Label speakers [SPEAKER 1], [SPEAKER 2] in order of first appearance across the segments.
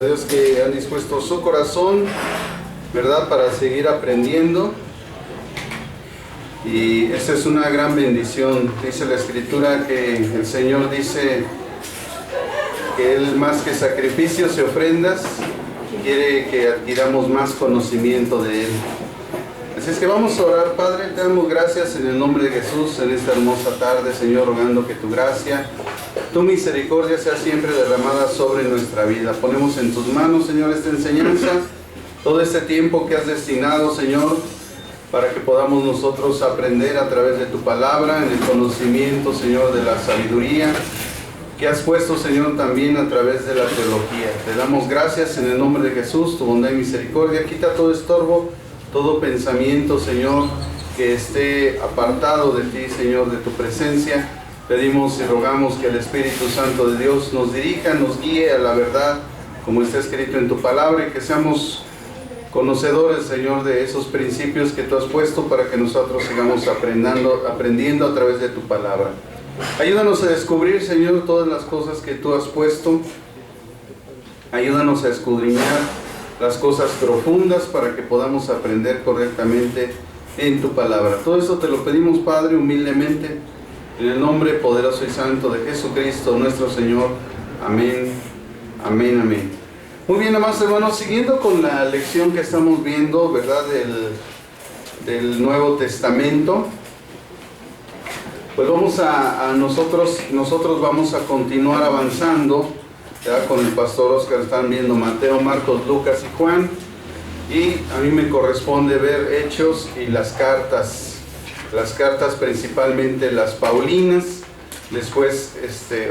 [SPEAKER 1] Dios que han dispuesto su corazón, ¿verdad?, para seguir aprendiendo. Y esta es una gran bendición. Dice la Escritura que el Señor dice que Él, más que sacrificios y ofrendas, quiere que adquiramos más conocimiento de Él. Así es que vamos a orar. Padre, te damos gracias en el nombre de Jesús en esta hermosa tarde, Señor, rogando que tu gracia, tu misericordia sea siempre derramada sobre nuestra vida. Ponemos en tus manos, Señor, esta enseñanza, todo este tiempo que has destinado, Señor, para que podamos nosotros aprender a través de tu palabra, en el conocimiento, Señor, de la sabiduría que has puesto, Señor, también a través de la teología. Te damos gracias en el nombre de Jesús, tu bondad y misericordia. Quita todo estorbo, todo pensamiento, Señor, que esté apartado de ti, Señor, de tu presencia. Pedimos y rogamos que el Espíritu Santo de Dios nos dirija, nos guíe a la verdad, como está escrito en tu palabra, y que seamos conocedores, Señor, de esos principios que tú has puesto para que nosotros sigamos aprendiendo a través de tu palabra. Ayúdanos a descubrir, Señor, todas las cosas que tú has puesto. Ayúdanos a escudriñar las cosas profundas para que podamos aprender correctamente en tu palabra. Todo esto te lo pedimos, Padre, humildemente, en el nombre poderoso y santo de Jesucristo, nuestro Señor. Amén, amén, amén. Muy bien, amados hermanos, siguiendo con la lección que estamos viendo, ¿verdad?, del Nuevo Testamento, pues vamos nosotros vamos a continuar avanzando, ¿verdad? Con el pastor Oscar están viendo Mateo, Marcos, Lucas y Juan, y a mí me corresponde ver Hechos y las cartas principalmente las Paulinas. Después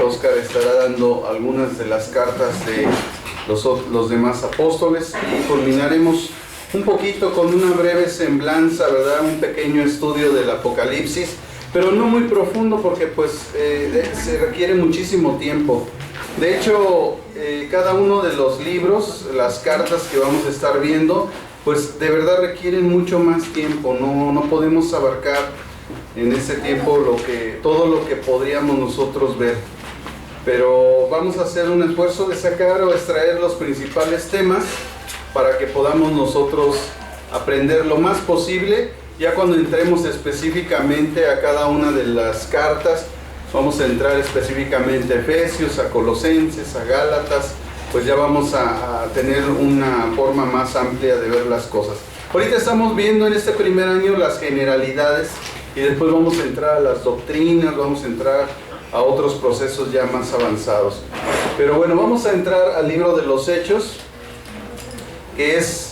[SPEAKER 1] Oscar estará dando algunas de las cartas de los demás apóstoles, y culminaremos un poquito con una breve semblanza, ¿verdad?, un pequeño estudio del Apocalipsis, pero no muy profundo porque pues se requiere muchísimo tiempo. De hecho, cada uno de los libros, las cartas que vamos a estar viendo, pues de verdad requieren mucho más tiempo. No podemos abarcar en ese tiempo todo lo que podríamos nosotros ver. Pero vamos a hacer un esfuerzo de sacar o extraer los principales temas para que podamos nosotros aprender lo más posible. Ya cuando entremos específicamente a cada una de las cartas, vamos a entrar específicamente a Efesios, a Colosenses, a Gálatas, pues ya vamos a tener una forma más amplia de ver las cosas. Ahorita estamos viendo en este primer año las generalidades, y después vamos a entrar a las doctrinas, vamos a entrar a otros procesos ya más avanzados. Pero bueno, vamos a entrar al libro de los Hechos, que es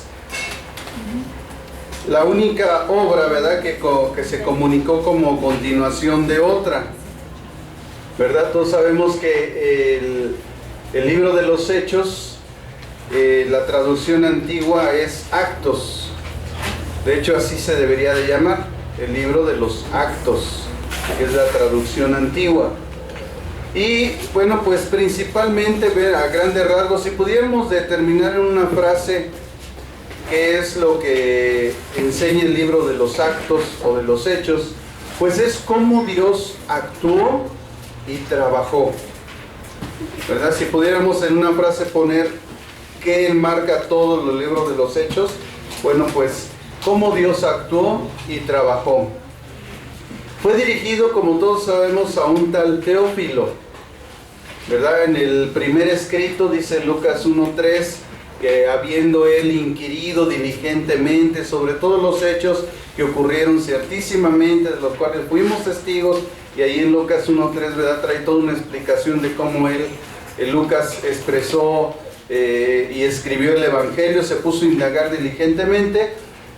[SPEAKER 1] la única obra, ¿verdad?, que se comunicó como continuación de otra, ¿verdad? Todos sabemos que el libro de los Hechos, la traducción antigua es Actos. De hecho, así se debería de llamar, el libro de los Actos, que es la traducción antigua. Y bueno, pues principalmente, ver a grandes rasgos, si pudiéramos determinar en una frase qué es lo que enseña el libro de los Actos o de los Hechos, pues es cómo Dios actuó y trabajó, ¿verdad? Si pudiéramos en una frase poner qué enmarca todos los libros de los Hechos, bueno, pues cómo Dios actuó y trabajó. Fue dirigido, como todos sabemos, a un tal Teófilo, ¿verdad? En el primer escrito dice Lucas 1:3, que habiendo él inquirido diligentemente sobre todos los hechos que ocurrieron ciertísimamente, de los cuales fuimos testigos, y ahí en Lucas 1:3, ¿verdad?, trae toda una explicación de cómo Lucas expresó y escribió el Evangelio, se puso a indagar diligentemente,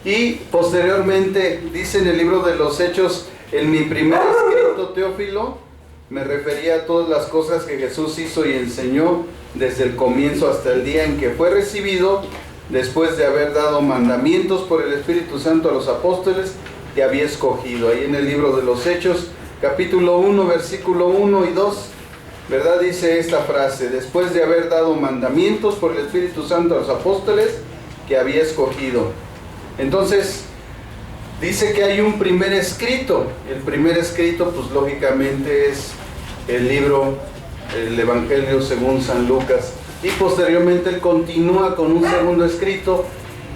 [SPEAKER 1] y posteriormente dice en el libro de los Hechos: en mi primer escrito, Teófilo, me refería a todas las cosas que Jesús hizo y enseñó desde el comienzo hasta el día en que fue recibido, después de haber dado mandamientos por el Espíritu Santo a los apóstoles que había escogido. Ahí en el libro de los Hechos, capítulo 1, versículo 1 y 2, ¿verdad?, dice esta frase: después de haber dado mandamientos por el Espíritu Santo a los apóstoles que había escogido. Entonces, dice que hay un primer escrito. El primer escrito, pues lógicamente es el libro, el Evangelio según San Lucas. y posteriormente él continúa con un segundo escrito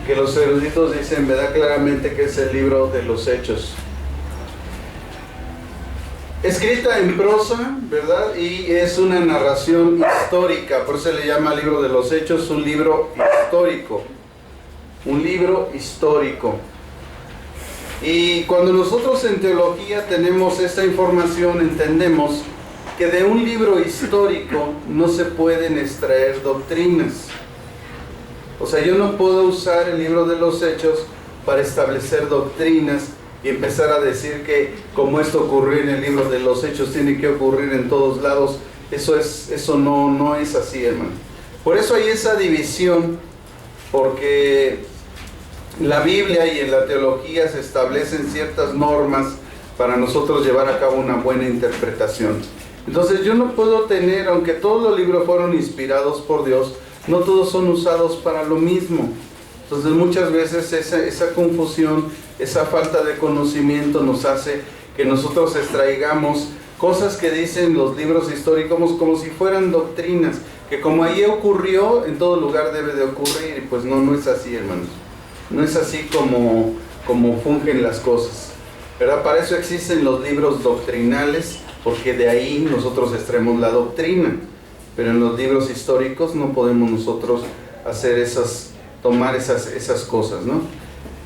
[SPEAKER 1] que los eruditos dicen, ¿verdad?, claramente que es el libro de los Hechos. Escrita en prosa, ¿verdad? Y es una narración histórica, por eso se le llama libro de los Hechos, un libro histórico. Un libro histórico. Y cuando nosotros en teología tenemos esta información, entendemos que de un libro histórico no se pueden extraer doctrinas. O sea, yo no puedo usar el libro de los Hechos para establecer doctrinas y empezar a decir que como esto ocurrió en el libro de los Hechos tiene que ocurrir en todos lados. Eso no es así, hermano. Por eso hay esa división, porque la Biblia y en la teología se establecen ciertas normas para nosotros llevar a cabo una buena interpretación. Entonces yo no puedo tener, aunque todos los libros fueron inspirados por Dios, no todos son usados para lo mismo. Entonces muchas veces esa confusión, esa falta de conocimiento nos hace que nosotros extraigamos cosas que dicen los libros históricos como si fueran doctrinas, que como ahí ocurrió, en todo lugar debe de ocurrir, y pues no es así, hermanos. No es así como fungen las cosas, ¿verdad? Para eso existen los libros doctrinales, porque de ahí nosotros extraemos la doctrina, pero en los libros históricos no podemos nosotros hacer tomar esas cosas, ¿no?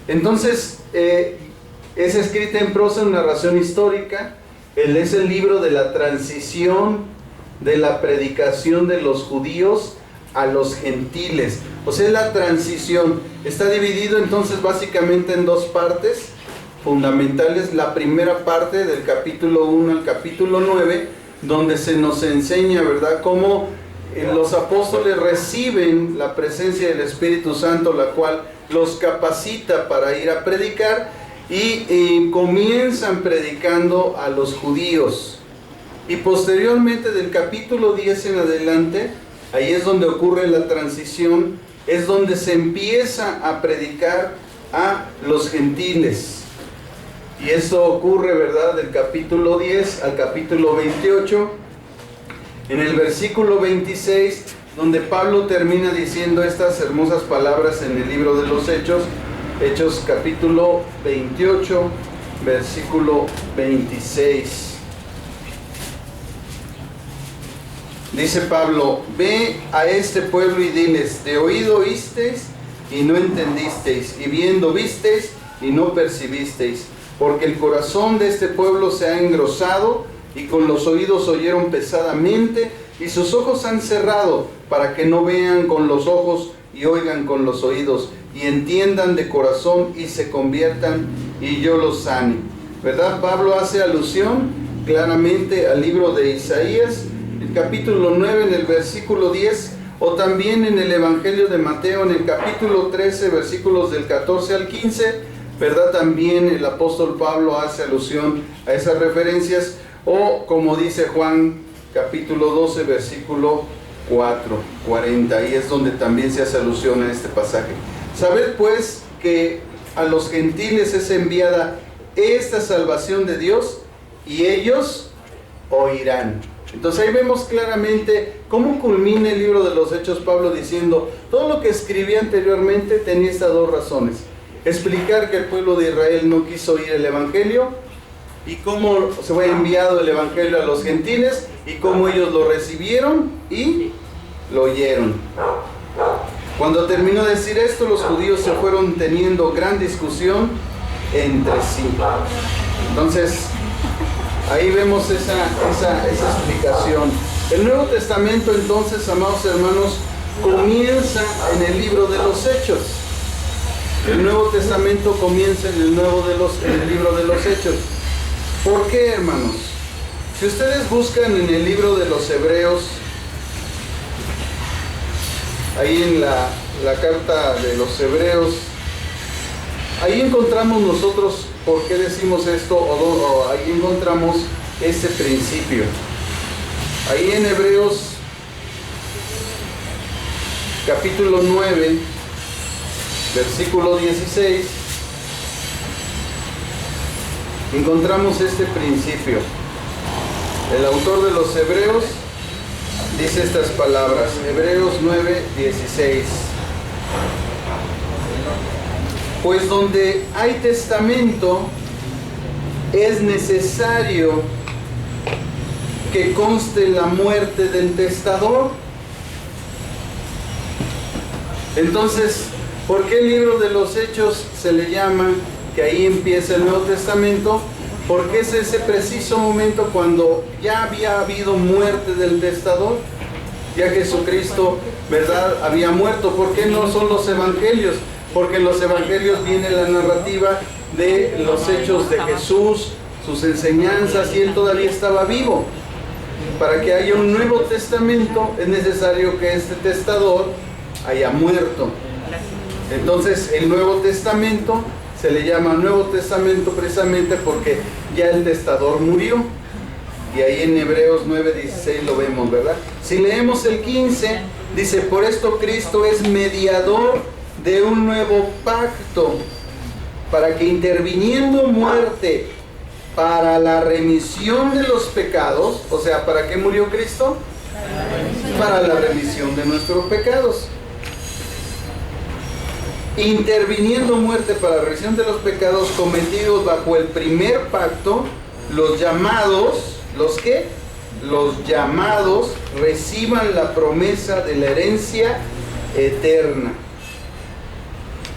[SPEAKER 1] Entonces, es escrita en prosa, en narración histórica. Es el libro de la transición de la predicación de los judíos a los gentiles. O sea, la transición está dividido entonces básicamente en dos partes fundamentales. La primera parte del capítulo 1 al capítulo 9, donde se nos enseña, ¿verdad?, cómo los apóstoles reciben la presencia del Espíritu Santo, la cual los capacita para ir a predicar, y comienzan predicando a los judíos. Y posteriormente del capítulo 10 en adelante, ahí es donde ocurre la transición, es donde se empieza a predicar a los gentiles. Y eso ocurre, ¿verdad?, del capítulo 10 al capítulo 28. En el versículo 26, donde Pablo termina diciendo estas hermosas palabras en el libro de los Hechos, Hechos capítulo 28, versículo 26. Dice Pablo: ve a este pueblo y diles, de oído oísteis y no entendisteis, y viendo visteis y no percibisteis, porque el corazón de este pueblo se ha engrosado, y con los oídos oyeron pesadamente, y sus ojos han cerrado, para que no vean con los ojos y oigan con los oídos, y entiendan de corazón y se conviertan, y yo los sane. ¿Verdad? Pablo hace alusión claramente al libro de Isaías, el capítulo 9 en el versículo 10, o también en el Evangelio de Mateo en el capítulo 13, versículos del 14 al 15, ¿verdad? También el apóstol Pablo hace alusión a esas referencias, o como dice Juan capítulo 12, versículo 40, ahí es donde también se hace alusión a este pasaje. Sabed pues que a los gentiles es enviada esta salvación de Dios, y ellos oirán. Entonces ahí vemos claramente cómo culmina el libro de los Hechos, Pablo diciendo, todo lo que escribí anteriormente tenía estas dos razones: explicar que el pueblo de Israel no quiso oír el Evangelio, y cómo se fue enviado el Evangelio a los gentiles, y cómo ellos lo recibieron y lo oyeron. Cuando terminó de decir esto, los judíos se fueron teniendo gran discusión entre sí. Entonces, ahí vemos esa explicación. El Nuevo Testamento, entonces, amados hermanos, comienza en el libro de los Hechos. El Nuevo Testamento comienza en el libro de los Hechos. ¿Por qué, hermanos? Si ustedes buscan en el libro de los Hebreos, ahí en la carta de los Hebreos, ahí encontramos nosotros por qué decimos esto, o ahí encontramos ese principio. Ahí en Hebreos capítulo 9, versículo 16, encontramos este principio. El autor de los Hebreos Dice estas palabras, Hebreos 9:16. Pues donde hay testamento, es necesario que conste la muerte del testador. Entonces, ¿por qué el libro de los Hechos se le llama, que ahí empieza el Nuevo Testamento? Porque es ese preciso momento cuando ya había habido muerte del testador. Ya Jesucristo, ¿verdad?, había muerto. ¿Por qué no son los evangelios? Porque en los evangelios viene la narrativa de los hechos de Jesús, sus enseñanzas, y Él todavía estaba vivo. Para que haya un Nuevo Testamento es necesario que este testador haya muerto. Entonces el Nuevo Testamento se le llama Nuevo Testamento precisamente porque ya el testador murió. Y ahí en Hebreos 9:16 lo vemos, ¿verdad? Si leemos el 15, dice, por esto Cristo es mediador de un nuevo pacto, para que interviniendo muerte para la remisión de los pecados, o sea, ¿para qué murió Cristo? Para la remisión de nuestros pecados. Interviniendo muerte para la remisión de los pecados cometidos bajo el primer pacto, los llamados, ¿los qué? Los llamados reciban la promesa de la herencia eterna.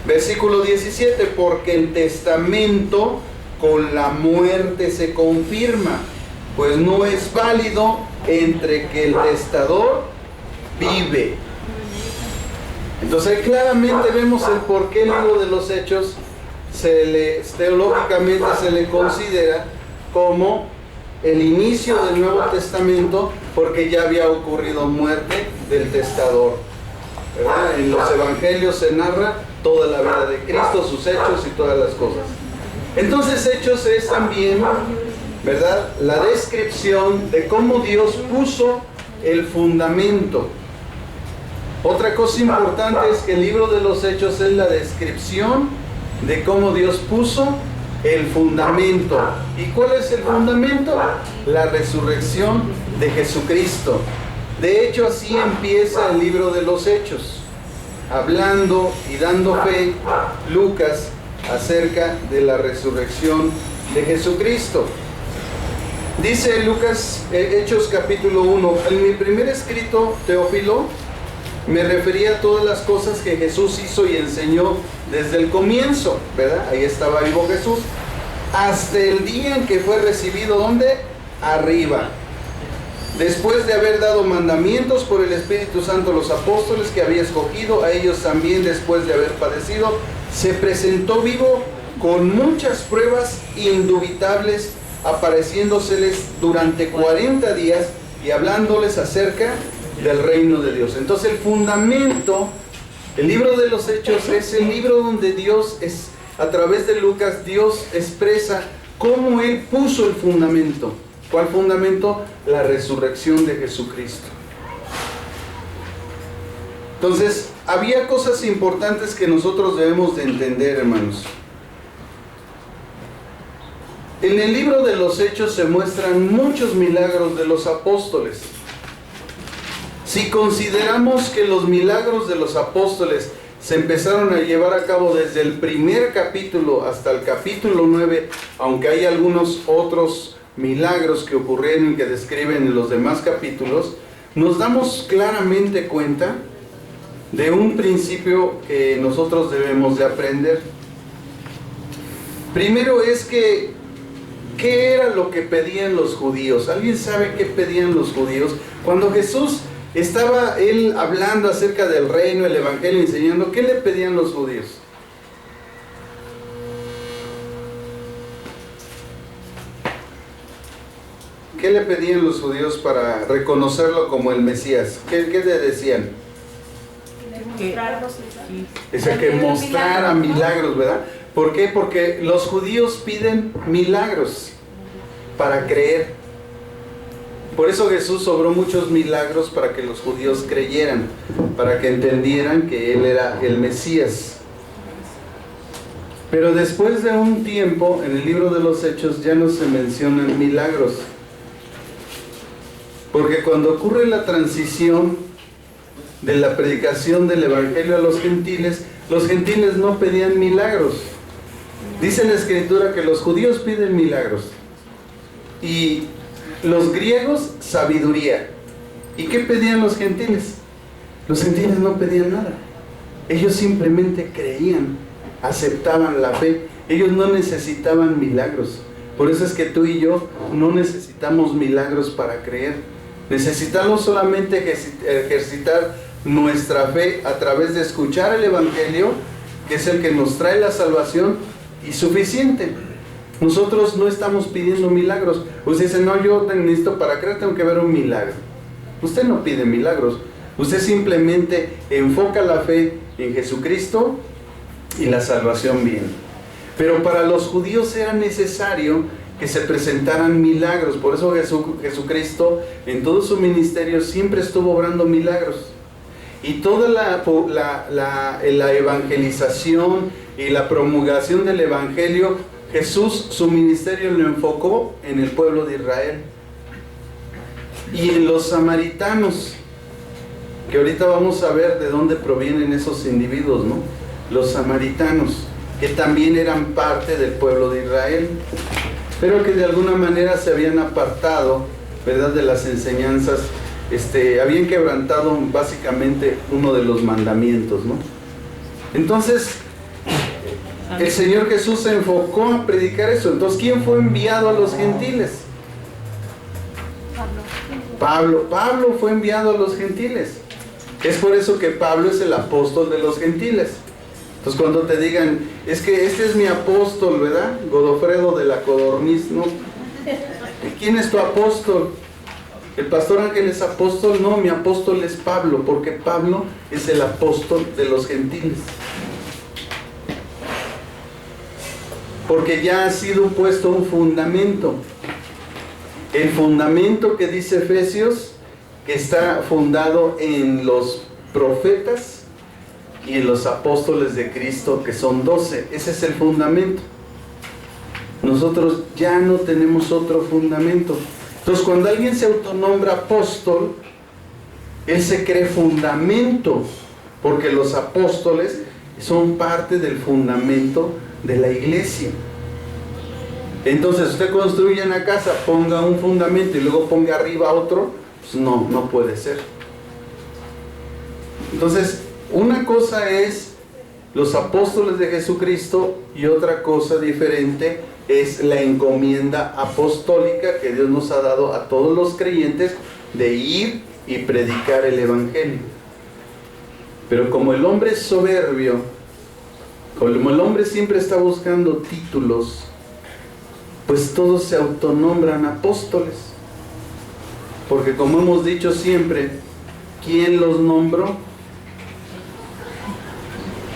[SPEAKER 1] Versículo 17, porque el testamento con la muerte se confirma, pues no es válido entre que el testador vive. Entonces claramente vemos el por qué el libro de los Hechos teológicamente se le considera como el inicio del Nuevo Testamento, porque ya había ocurrido muerte del testador, ¿verdad? En los evangelios se narra toda la vida de Cristo, sus hechos y todas las cosas. Entonces Hechos es también, ¿verdad?, la descripción de cómo Dios puso el fundamento. Otra cosa importante es que el libro de los Hechos es la descripción de cómo Dios puso el fundamento. ¿Y cuál es el fundamento? La resurrección de Jesucristo. De hecho, así empieza el libro de los Hechos, hablando y dando fe Lucas acerca de la resurrección de Jesucristo. Dice Lucas, Hechos capítulo 1, en mi primer escrito, Teófilo, me refería a todas las cosas que Jesús hizo y enseñó desde el comienzo, ¿verdad? Ahí estaba vivo Jesús, hasta el día en que fue recibido, ¿dónde? Arriba. Después de haber dado mandamientos por el Espíritu Santo a los apóstoles que había escogido, a ellos también después de haber padecido, se presentó vivo con muchas pruebas indubitables, apareciéndoseles durante 40 días y hablándoles acerca del reino de Dios. Entonces el fundamento, el libro de los Hechos es el libro donde Dios es, a través de Lucas, Dios expresa cómo Él puso el fundamento. ¿Cuál fundamento? La resurrección de Jesucristo. Entonces, había cosas importantes que nosotros debemos de entender, hermanos. En el libro de los Hechos se muestran muchos milagros de los apóstoles. Si consideramos que los milagros de los apóstoles se empezaron a llevar a cabo desde el primer capítulo hasta el capítulo 9, aunque hay algunos otros milagros que ocurrieron y que describen en los demás capítulos, nos damos claramente cuenta de un principio que nosotros debemos de aprender. Primero es que, ¿qué era lo que pedían los judíos? ¿Alguien sabe qué pedían los judíos? Cuando Jesús estaba él hablando acerca del reino, el evangelio, enseñando, ¿qué le pedían los judíos? ¿Qué le pedían los judíos para reconocerlo como el Mesías? ¿Qué le decían? Es el que mostrara milagros, ¿verdad? ¿Por qué? Porque los judíos piden milagros para creer. Por eso Jesús obró muchos milagros para que los judíos creyeran, para que entendieran que Él era el Mesías. Pero después de un tiempo, en el libro de los Hechos ya no se mencionan milagros. Porque cuando ocurre la transición de la predicación del Evangelio a los gentiles no pedían milagros. Dice la Escritura que los judíos piden milagros y los griegos sabiduría. ¿Y qué pedían los gentiles? Los gentiles no pedían nada. Ellos simplemente creían, aceptaban la fe. Ellos no necesitaban milagros. Por eso es que tú y yo no necesitamos milagros para creer. Necesitamos solamente ejercitar nuestra fe a través de escuchar el Evangelio, que es el que nos trae la salvación, y suficiente. Nosotros no estamos pidiendo milagros. Usted dice, no, yo necesito para creer, tengo que ver un milagro. Usted no pide milagros. Usted simplemente enfoca la fe en Jesucristo y la salvación viene. Pero para los judíos era necesario que se presentaran milagros. Por eso Jesucristo en todo su ministerio siempre estuvo obrando milagros. Y toda la evangelización y la promulgación del Evangelio, Jesús, su ministerio lo enfocó en el pueblo de Israel. Y en los samaritanos, que ahorita vamos a ver de dónde provienen esos individuos, ¿no? Los samaritanos, que también eran parte del pueblo de Israel, pero que de alguna manera se habían apartado, ¿verdad?, de las enseñanzas. Habían quebrantado básicamente uno de los mandamientos, ¿no? Entonces, el Señor Jesús se enfocó a predicar eso. Entonces, ¿quién fue enviado a los gentiles? Pablo fue enviado a los gentiles. Es por eso que Pablo es el apóstol de los gentiles. Entonces, cuando te digan, es que este es mi apóstol, ¿verdad? Godofredo de la Codorniz, ¿no? ¿Quién es tu apóstol? ¿El pastor Ángel es apóstol? No, mi apóstol es Pablo, porque Pablo es el apóstol de los gentiles. Porque ya ha sido puesto un fundamento. El fundamento que dice Efesios, que está fundado en los profetas y en los apóstoles de Cristo, que son 12. Ese es el fundamento. Nosotros ya no tenemos otro fundamento. Entonces, cuando alguien se autonombra apóstol, él se cree fundamento, porque los apóstoles son parte del fundamento de la iglesia. Entonces, usted construye una casa, ponga un fundamento y luego ponga arriba otro, pues no puede ser. Entonces, una cosa es los apóstoles de Jesucristo y otra cosa diferente es la encomienda apostólica que Dios nos ha dado a todos los creyentes de ir y predicar el Evangelio. Pero como el hombre es soberbio, como el hombre siempre está buscando títulos, pues todos se autonombran apóstoles. Porque como hemos dicho siempre, ¿quién los nombró?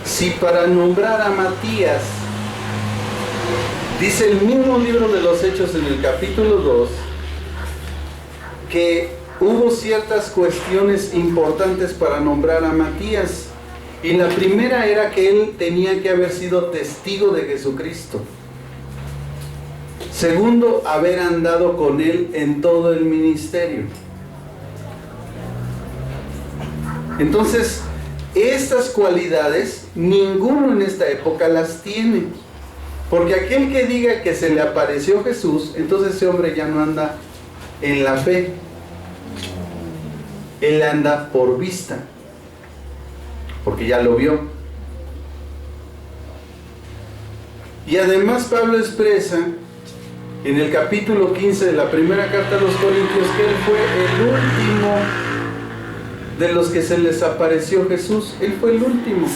[SPEAKER 1] Si para nombrar a Matías, dice el mismo libro de los Hechos en el capítulo 2, que hubo ciertas cuestiones importantes para nombrar a Matías. Y la primera era que él tenía que haber sido testigo de Jesucristo. Segundo, haber andado con él en todo el ministerio. Entonces, estas cualidades, ninguno en esta época las tiene. Porque aquel que diga que se le apareció Jesús, entonces ese hombre ya no anda en la fe. Él anda por vista, porque ya lo vio. Y además Pablo expresa en el capítulo 15 de la primera carta a los Corintios que él fue el último de los que se les apareció Jesús. Él fue el último.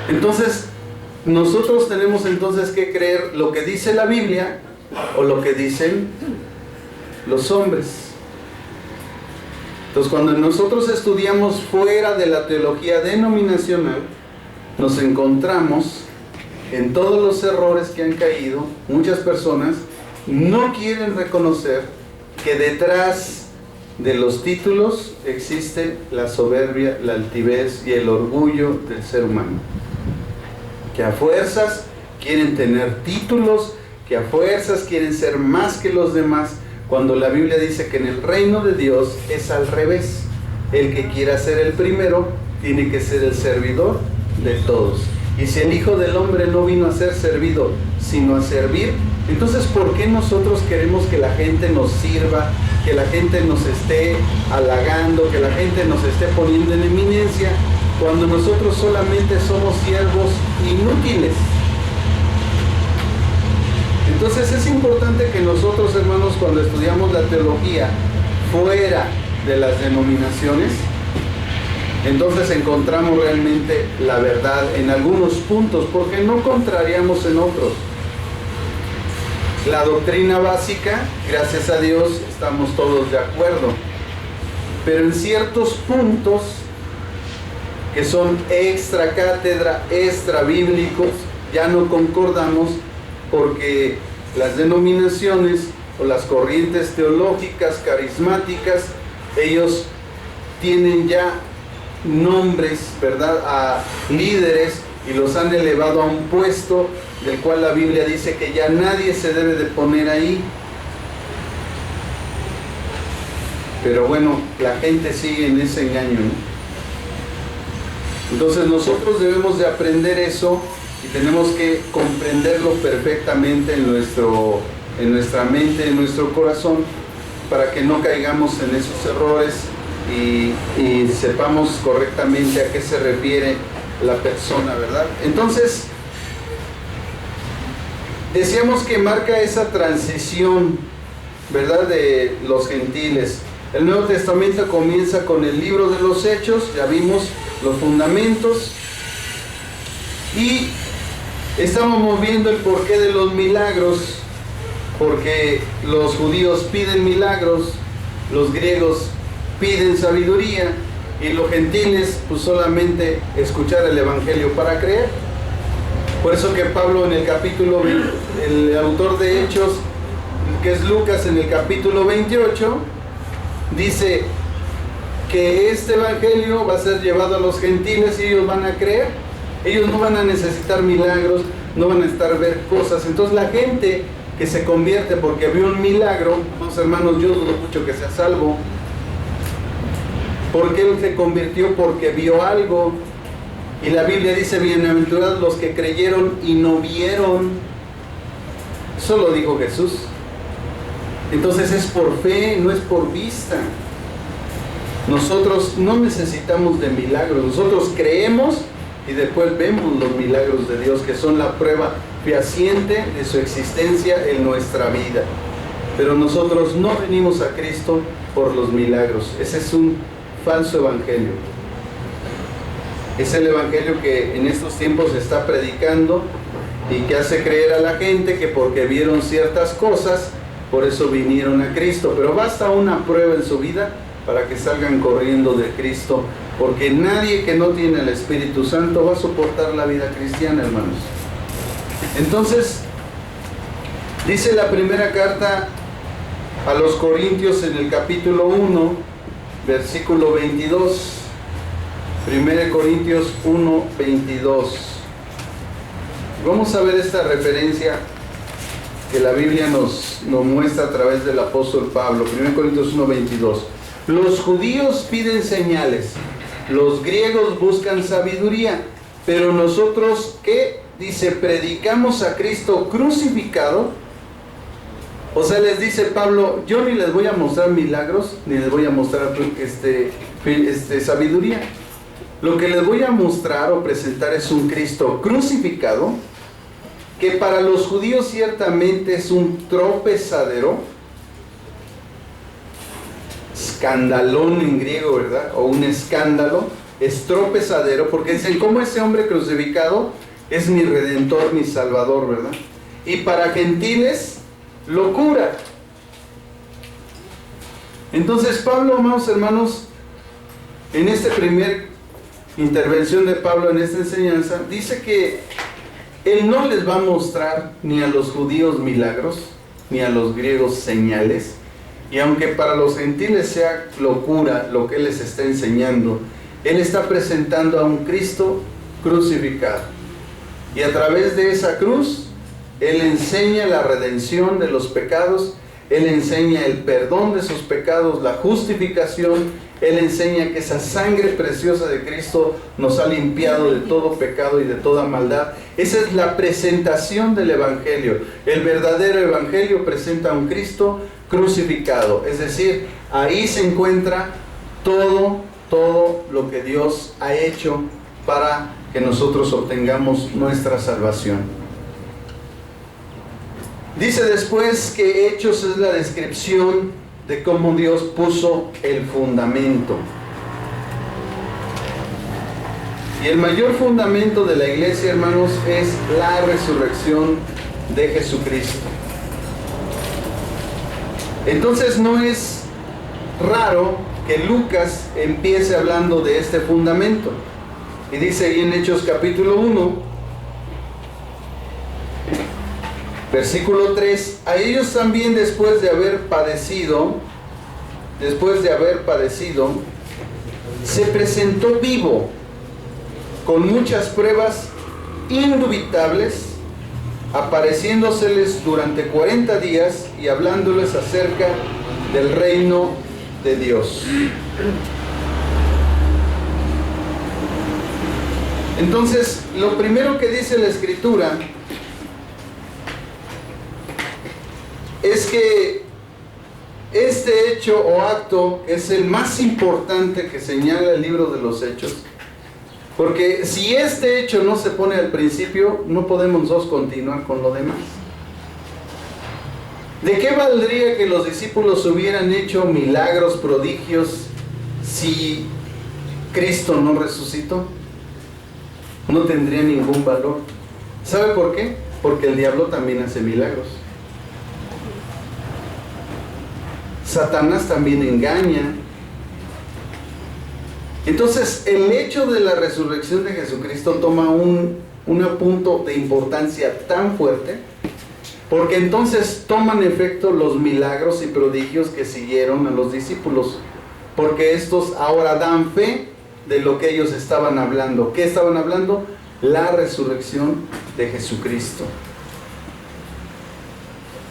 [SPEAKER 1] Entonces, nosotros tenemos entonces que creer lo que dice la Biblia o lo que dicen los hombres. Entonces, cuando nosotros estudiamos fuera de la teología denominacional, nos encontramos en todos los errores que han caído. Muchas personas no quieren reconocer que detrás de los títulos existe la soberbia, la altivez y el orgullo del ser humano. Que a fuerzas quieren tener títulos, que a fuerzas quieren ser más que los demás, cuando la Biblia dice que en el reino de Dios es al revés. El que quiera ser el primero tiene que ser el servidor de todos. Y si el Hijo del Hombre no vino a ser servido, sino a servir, entonces ¿por qué nosotros queremos que la gente nos sirva, que la gente nos esté halagando, que la gente nos esté poniendo en eminencia, cuando nosotros solamente somos siervos inútiles? Entonces es importante que nosotros, hermanos, cuando estudiamos la teología fuera de las denominaciones, entonces encontramos realmente la verdad en algunos puntos, porque no contrariamos en otros. La doctrina básica, gracias a Dios, estamos todos de acuerdo, pero en ciertos puntos que son extra cátedra, extra bíblicos, ya no concordamos, porque las denominaciones o las corrientes teológicas, carismáticas, ellos tienen ya nombres, ¿verdad?, a líderes, y los han elevado a un puesto del cual la Biblia dice que ya nadie se debe de poner ahí. Pero bueno, la gente sigue en ese engaño, ¿no? Entonces nosotros debemos de aprender eso y tenemos que comprenderlo perfectamente en nuestra mente, en nuestro corazón, para que no caigamos en esos errores y sepamos correctamente a qué se refiere la persona, ¿verdad? Entonces, decíamos que marca esa transición, ¿verdad?, de los gentiles. El Nuevo Testamento comienza con el libro de los Hechos, ya vimos los fundamentos, y estamos viendo el porqué de los milagros, porque los judíos piden milagros, los griegos piden sabiduría, y los gentiles pues solamente escuchar el Evangelio para creer. Por eso que Pablo en el capítulo, el autor de Hechos, que es Lucas, en el capítulo 28, dice que este Evangelio va a ser llevado a los gentiles y ellos van a creer. Ellos no van a necesitar milagros, no van a estar ver cosas. Entonces la gente que se convierte porque vio un milagro, los hermanos, yo dudo mucho que sea salvo. ¿Por qué él se convirtió? Porque vio algo. Y la Biblia dice: bienaventurados los que creyeron y no vieron. Eso lo dijo Jesús. Entonces es por fe, no es por vista. Nosotros no necesitamos de milagros, nosotros creemos y después vemos los milagros de Dios, que son la prueba fehaciente de su existencia en nuestra vida. Pero nosotros no venimos a Cristo por los milagros. Ese es un falso evangelio. Es el evangelio que en estos tiempos se está predicando y que hace creer a la gente que porque vieron ciertas cosas, por eso vinieron a Cristo. Pero basta una prueba en su vida para que salgan corriendo de Cristo, porque nadie que no tiene el Espíritu Santo va a soportar la vida cristiana, hermanos. Entonces, dice la primera carta a los Corintios en el capítulo 1, versículo 22. 1 Corintios 1, 22. Vamos a ver esta referencia que la Biblia nos muestra a través del apóstol Pablo. 1 Corintios 1, 22. Los judíos piden señales, los griegos buscan sabiduría, pero nosotros, ¿qué? Dice, predicamos a Cristo crucificado. O sea, les dice Pablo, yo ni les voy a mostrar milagros, ni les voy a mostrar sabiduría. Lo que les voy a mostrar o presentar es un Cristo crucificado, que para los judíos ciertamente es un tropezadero, escandalón en griego, ¿verdad? O un escándalo, es tropezadero, porque dicen, ¿cómo ese hombre crucificado es mi redentor, mi salvador, ¿verdad? Y para gentiles, locura. Entonces Pablo, amados hermanos, en esta primera intervención de Pablo en esta enseñanza, dice que él no les va a mostrar ni a los judíos milagros, ni a los griegos señales, y aunque para los gentiles sea locura lo que él les está enseñando, él está presentando a un Cristo crucificado, y a través de esa cruz él enseña la redención de los pecados, Él enseña el perdón de sus pecados, la justificación. Él enseña que esa sangre preciosa de Cristo nos ha limpiado de todo pecado y de toda maldad. Esa es la presentación del Evangelio. El verdadero Evangelio presenta a un Cristo crucificado. Es decir, ahí se encuentra todo lo que Dios ha hecho para que nosotros obtengamos nuestra salvación. Dice después que Hechos es la descripción de cómo Dios puso el fundamento. Y el mayor fundamento de la iglesia, hermanos, es la resurrección de Jesucristo. Entonces no es raro que Lucas empiece hablando de este fundamento. Y dice ahí en Hechos capítulo 1, versículo 3, a ellos también después de haber padecido, se presentó vivo, con muchas pruebas indubitables, apareciéndoseles durante 40 días y hablándoles acerca del reino de Dios. Entonces, lo primero que dice la Escritura es que este hecho o acto es el más importante que señala el libro de los Hechos, porque si este hecho no se pone al principio, no podemos nosotros continuar con lo demás. ¿De qué valdría que los discípulos hubieran hecho milagros, prodigios, si Cristo no resucitó? No tendría ningún valor. ¿Sabe por qué? Porque el diablo también hace milagros. Satanás también engaña. Entonces, el hecho de la resurrección de Jesucristo toma un punto de importancia tan fuerte, porque entonces toman efecto los milagros y prodigios que siguieron a los discípulos, porque estos ahora dan fe de lo que ellos estaban hablando. ¿Qué estaban hablando? La resurrección de Jesucristo.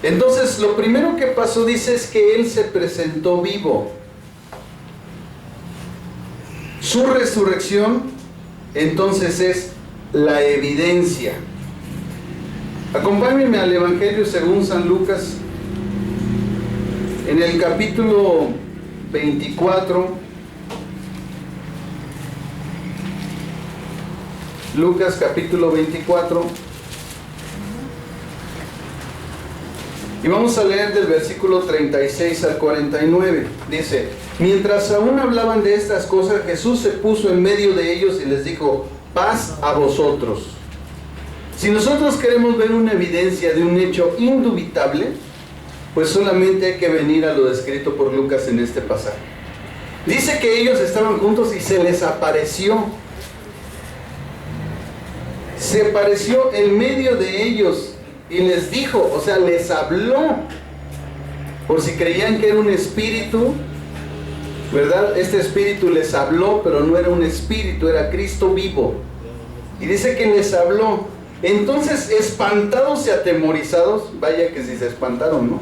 [SPEAKER 1] Entonces, lo primero que pasó, dice, es que Él se presentó vivo. Su resurrección, entonces, es la evidencia. Acompáñenme al Evangelio según San Lucas, en el capítulo 24. Lucas capítulo 24. Y vamos a leer del versículo 36 al 49. Dice: mientras aún hablaban de estas cosas, Jesús se puso en medio de ellos y les dijo: paz a vosotros. Si nosotros queremos ver una evidencia de un hecho indubitable, pues solamente hay que venir a lo descrito por Lucas en este pasaje. Dice que ellos estaban juntos y se les apareció. Se apareció en medio de ellos y les dijo, o sea, les habló. Por si creían que era un espíritu, ¿verdad? Este espíritu les habló, pero no era un espíritu, era Cristo vivo. Y dice que les habló. Entonces, espantados y atemorizados, vaya que si se espantaron, ¿no?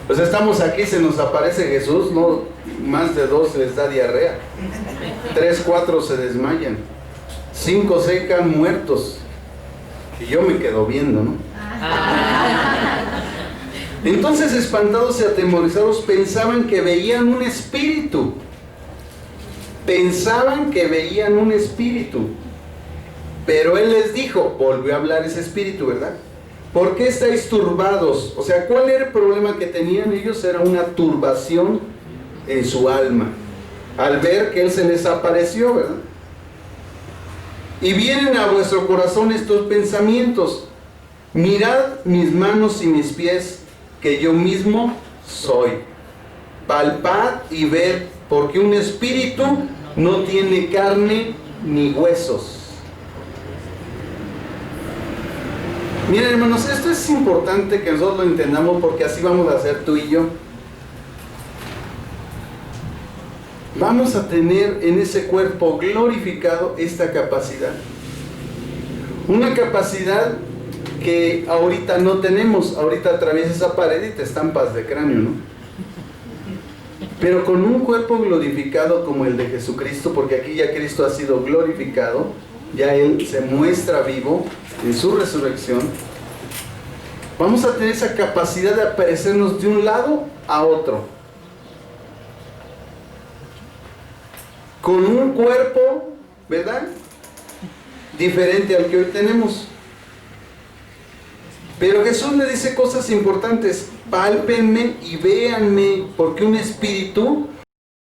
[SPEAKER 1] Pues estamos aquí, se nos aparece Jesús, ¿no? Más de 2 les da diarrea, 3, 4 se desmayan, 5 se quedan muertos, y yo me quedo viendo, ¿no? Entonces, espantados y atemorizados, pensaban que veían un espíritu. Pero Él les dijo, volvió a hablar ese espíritu, ¿verdad? ¿Por qué estáis turbados? O sea, ¿cuál era el problema que tenían ellos? Era una turbación en su alma, al ver que Él se les apareció, ¿verdad? Y vienen a vuestro corazón estos pensamientos: mirad mis manos y mis pies, que yo mismo soy. Palpad y ved, porque un espíritu no tiene carne ni huesos. Miren, hermanos, esto es importante que nosotros lo entendamos, porque así vamos a hacer tú y yo. Vamos a tener en ese cuerpo glorificado esta capacidad. Una capacidad que ahorita no tenemos. Ahorita atraviesas esa pared y te estampas de cráneo, ¿no? Pero con un cuerpo glorificado como el de Jesucristo, porque aquí ya Cristo ha sido glorificado, ya Él se muestra vivo en su resurrección, vamos a tener esa capacidad de aparecernos de un lado a otro, con un cuerpo, ¿verdad?, diferente al que hoy tenemos. Pero Jesús le dice cosas importantes: pálpenme y véanme, porque un espíritu